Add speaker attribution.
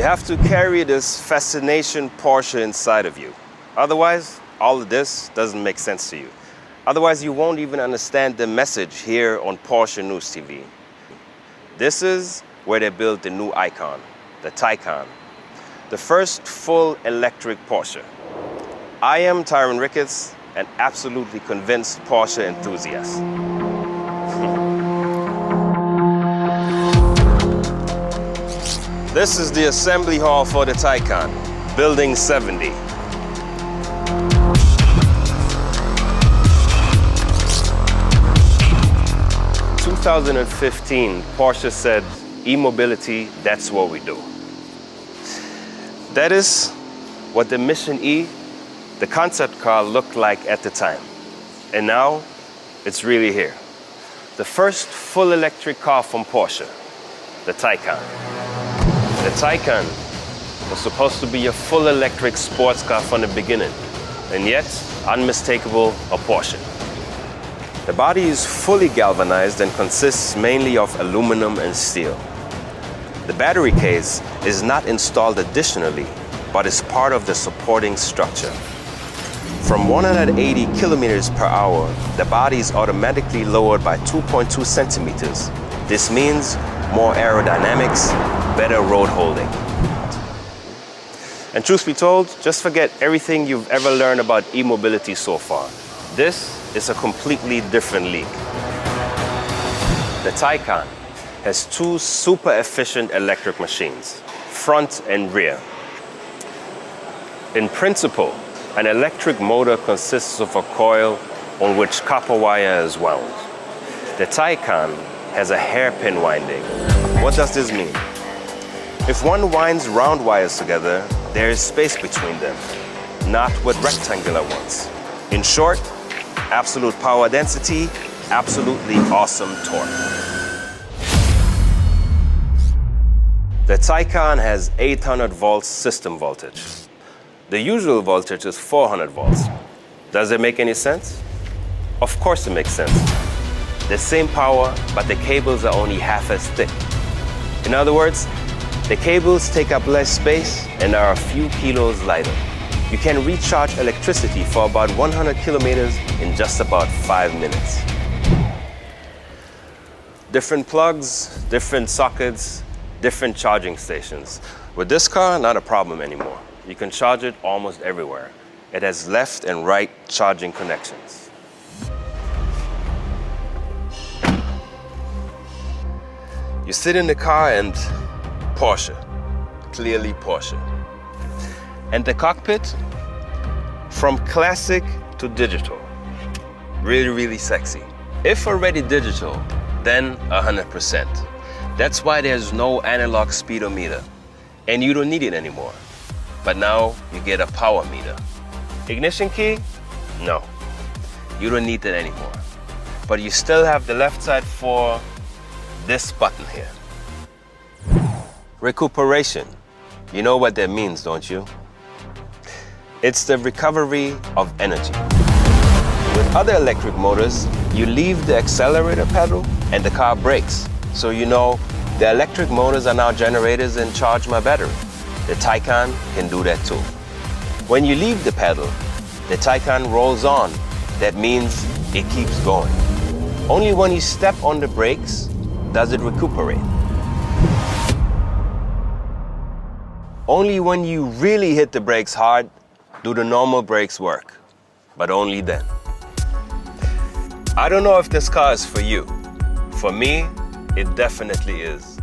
Speaker 1: have to carry this fascination Porsche inside of you. Otherwise, all of this doesn't make sense to you. Otherwise, you won't even understand the message here on Porsche News TV. This is where they built the new icon, the Taycan, the first full electric Porsche. I am Tyron Ricketts, an absolutely convinced Porsche enthusiast. This is the assembly hall for the Taycan, Building 70. In 2015, Porsche said, e-mobility, that's what we do. That is what the Mission E, the concept car, looked like at the time. And now, it's really here. The first full electric car from Porsche, the Taycan. The Taycan was supposed to be a full electric sports car from the beginning, and yet unmistakable a Porsche. The body is fully galvanized and consists mainly of aluminum and steel. The battery case is not installed additionally, but is part of the supporting structure. From 180 kilometers per hour, the body is automatically lowered by 2.2 centimeters. This means more aerodynamics, better road holding. And truth be told, just forget everything you've ever learned about e-mobility so far. This is a completely different league. The Taycan has two super efficient electric machines, front and rear. In principle, an electric motor consists of a coil on which copper wire is wound. The Taycan has a hairpin winding. What does this mean? If one winds round wires together, there is space between them, not with rectangular ones. In short, absolute power density, absolutely awesome torque. The Taycan has 800 volts system voltage. The usual voltage is 400 volts. Does it make any sense? Of course it makes sense. The same power, but the cables are only half as thick. In other words, the cables take up less space and are a few kilos lighter. You can recharge electricity for about 100 kilometers in just about 5 minutes. Different plugs, different sockets, different charging stations. With this car, not a problem anymore. You can charge it almost everywhere. It has left and right charging connections. You sit in the car and Porsche, clearly Porsche. And the cockpit, from classic to digital. Really, really sexy. If already digital, then 100%. That's why there's no analog speedometer, and you don't need it anymore. But now you get a power meter. Ignition key? No, you don't need that anymore. But you still have the left side for this button here. Recuperation. You know what that means, don't you? It's the recovery of energy. With other electric motors, you leave the accelerator pedal and the car brakes. So you know the electric motors are now generators and charge my battery. The Taycan can do that too. When you leave the pedal, the Taycan rolls on. That means it keeps going. Only when you step on the brakes does it recuperate. Only when you really hit the brakes hard do the normal brakes work, but only then. I don't know if this car is for you. For me, it definitely is.